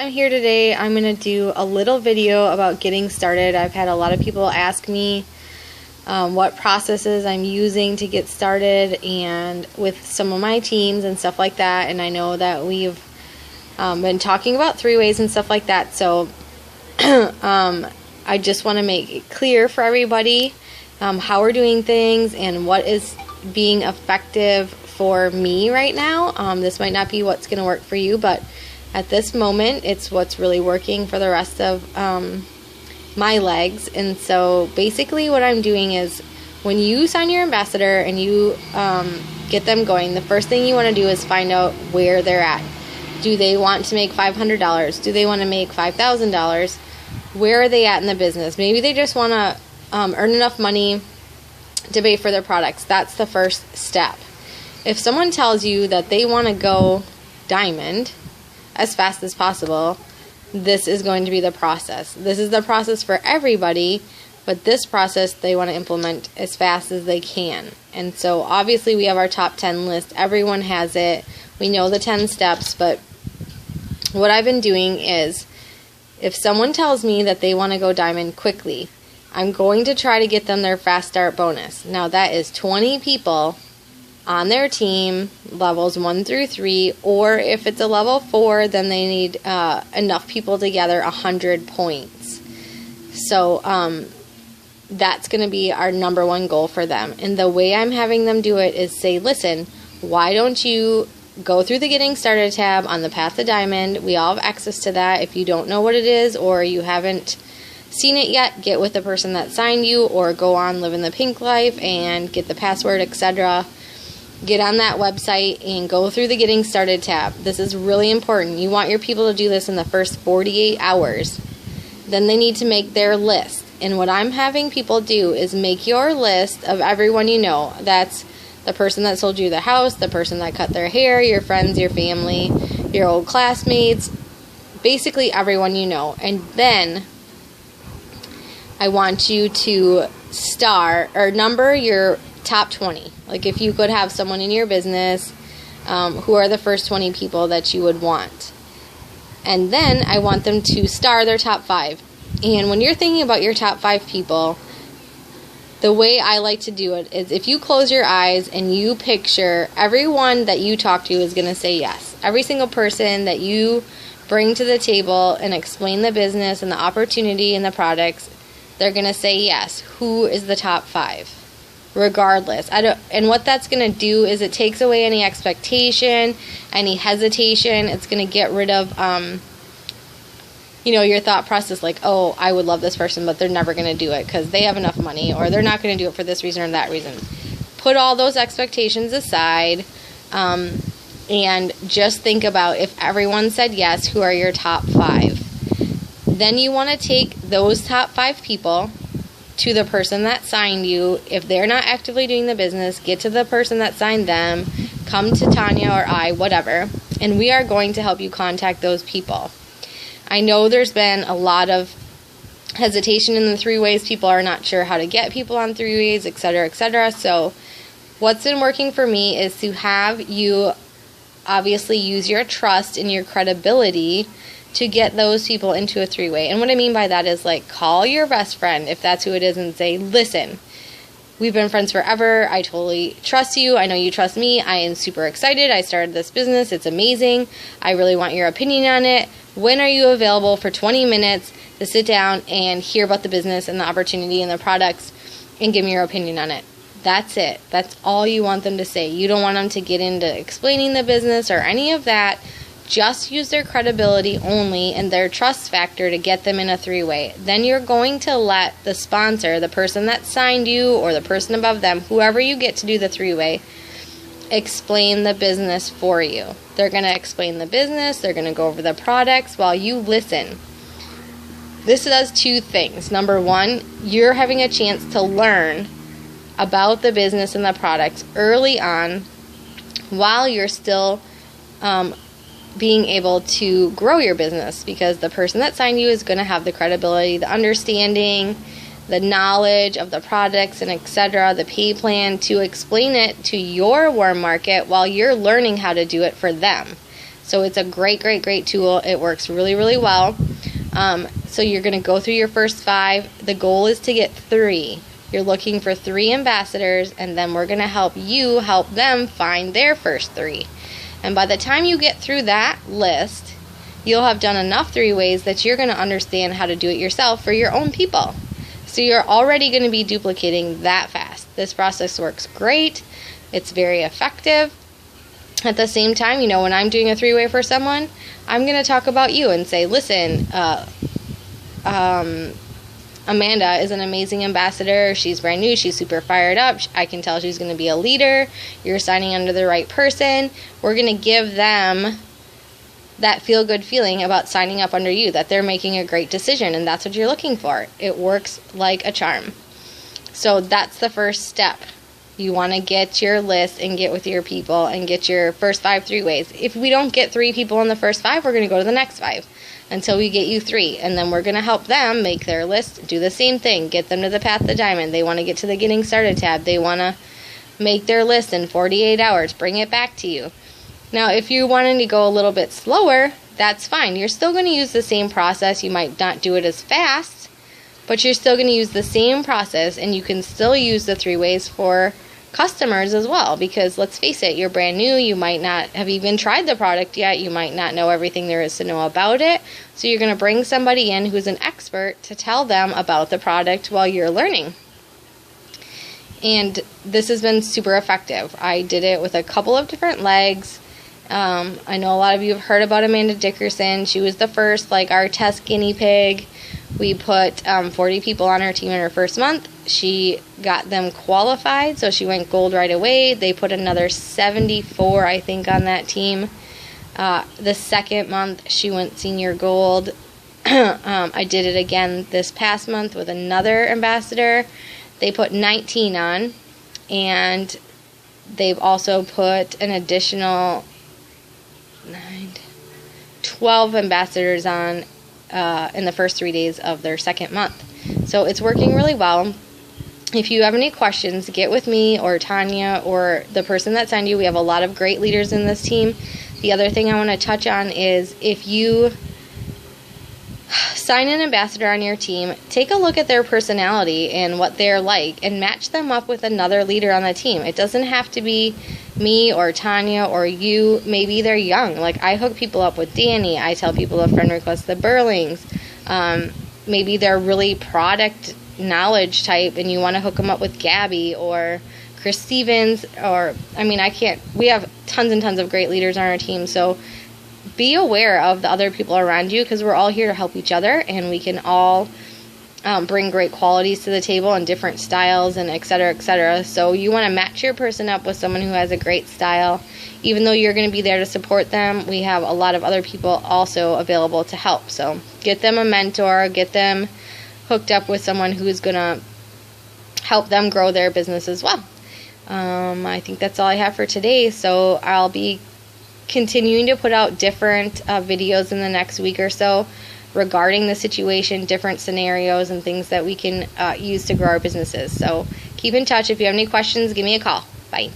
I'm here today. I'm going to do a little video about getting started. I've had a lot of people ask me what processes I'm using to get started and with some of my teams and stuff like that. And I know that we've been talking about three-ways and stuff like that. So I just want to make it clear for everybody how we're doing things and what is being effective for me right now. This might not be what's going to work for you, but at this moment, it's what's really working for the rest of my legs. And so basically what I'm doing is when you sign your ambassador and you get them going, the first thing you want to do is find out where they're at. Do they want to make $500? Do they want to make $5,000? Where are they at in the business? Maybe they just want to earn enough money to pay for their products. That's the first step. If someone tells you that they want to go diamond as fast as possible, this is going to be the process. This is the process for everybody, but this process they want to implement as fast as they can. And so obviously we have our top 10 list. Everyone has it. We know the 10 steps, but what I've been doing is if someone tells me that they want to go diamond quickly, I'm going to try to get them their fast start bonus. Now that is 20 people on their team, levels 1 through 3, or if it's a level 4, then they need enough people to gather 100 points. So that's going to be our number one goal for them. And the way I'm having them do it is say, listen, why don't you go through the Getting Started tab on the Path to Diamond? We all have access to that. If you don't know what it is or you haven't seen it yet, get with the person that signed you or go on Living the Pink Life and get the password, etc. Get on that website and go through the Getting Started tab. This is really important. You want your people to do this in the first 48 hours. Then they need to make their list. And what I'm having people do is make your list of everyone you know. That's the person that sold you the house, the person that cut their hair, your friends, your family, your old classmates, basically everyone you know. And then I want you to number your top 20. Like if you could have someone in your business, who are the first 20 people that you would want. And then I want them to star their top 5. And when you're thinking about your top 5 people, the way I like to do it is if you close your eyes and you picture everyone that you talk to is going to say yes. Every single person that you bring to the table and explain the business and the opportunity and the products, they're going to say yes. Who is the top 5? Regardless. And what that's going to do is it takes away any expectation, any hesitation. It's going to get rid of, your thought process like, oh, I would love this person, but they're never going to do it because they have enough money, or they're not going to do it for this reason or that reason. Put all those expectations aside, and just think about if everyone said yes, who are your top 5? Then you want to take those top 5 people to the person that signed you. If they're not actively doing the business, get to the person that signed them, come to Tanya or I, whatever, and we are going to help you contact those people. I know there's been a lot of hesitation in the 3-ways. People are not sure how to get people on 3-ways, etc., etc. So what's been working for me is to have you obviously use your trust and your credibility to get those people into a 3-way. And what I mean by that is like call your best friend, if that's who it is, and say, listen, we've been friends forever. I totally trust you. I know you trust me. I am super excited. I started this business. It's amazing. I really want your opinion on it. When are you available for 20 minutes to sit down and hear about the business and the opportunity and the products and give me your opinion on it? That's it. That's all you want them to say. You don't want them to get into explaining the business or any of that. Just use their credibility only and their trust factor to get them in a 3-way. Then you're going to let the sponsor, the person that signed you or the person above them, whoever you get to do the 3-way, explain the business for you. They're going to explain the business. They're going to go over the products while you listen. This does 2 things. Number 1, you're having a chance to learn about the business and the products early on while you're still being able to grow your business, because the person that signed you is going to have the credibility, the understanding, the knowledge of the products and etc., the pay plan to explain it to your warm market while you're learning how to do it for them. So it's a great, great, great tool. It works really, really well. So you're going to go through your first 5. The goal is to get 3. You're looking for 3 ambassadors, and then we're going to help them find their first 3. And by the time you get through that list, you'll have done enough 3-ways that you're going to understand how to do it yourself for your own people. So you're already going to be duplicating that fast. This process works great. It's very effective. At the same time, when I'm doing a 3-way for someone, I'm going to talk about you and say, listen, Amanda is an amazing ambassador. She's brand new. She's super fired up. I can tell she's going to be a leader. You're signing under the right person. We're going to give them that feel-good feeling about signing up under you, that they're making a great decision, and that's what you're looking for. It works like a charm. So that's the first step. You want to get your list and get with your people and get your first 5 3-ways. If we don't get 3 people in the first 5, we're going to go to the next 5 until we get you 3. And then we're going to help them make their list, do the same thing, get them to the Path to Diamond. They want to get to the Getting Started tab. They want to make their list in 48 hours, bring it back to you. Now, if you're wanting to go a little bit slower, that's fine. You're still going to use the same process. You might not do it as fast, but you're still going to use the same process, and you can still use the 3-ways for customers as well, because let's face it, you're brand new. You might not have even tried the product yet. You might not know everything there is to know about it. So you're going to bring somebody in who's an expert to tell them about the product while you're learning. And this has been super effective. I did it with a couple of different legs. I know a lot of you have heard about Amanda Dickerson. She was the first, our test guinea pig. We put 40 people on her team in her first month. She got them qualified, so she went gold right away. They put another 74, I think, on that team. The second month, she went senior gold. I did it again this past month with another ambassador. They put 19 on, and they've also put an additional 12 ambassadors on in the first 3 days of their second month. So it's working really well. If you have any questions, get with me or Tanya or the person that signed you. We have a lot of great leaders in this team. The other thing I want to touch on is if you sign an ambassador on your team, take a look at their personality and what they're like and match them up with another leader on the team. It doesn't have to be me or Tanya or you. Maybe they're young. I hook people up with Danny. I tell people to friend request the Burlings. Maybe they're really product knowledge type and you want to hook them up with Gabby or Chris Stevens, we have tons and tons of great leaders on our team, so be aware of the other people around you, because we're all here to help each other, and we can all bring great qualities to the table and different styles and et cetera, et cetera. So you want to match your person up with someone who has a great style. Even though you're going to be there to support them, we have a lot of other people also available to help. So get them a mentor, get them hooked up with someone who is going to help them grow their business as well. I think that's all I have for today. So I'll be continuing to put out different videos in the next week or so regarding the situation, different scenarios and things that we can use to grow our businesses. So keep in touch. If you have any questions, give me a call. Bye.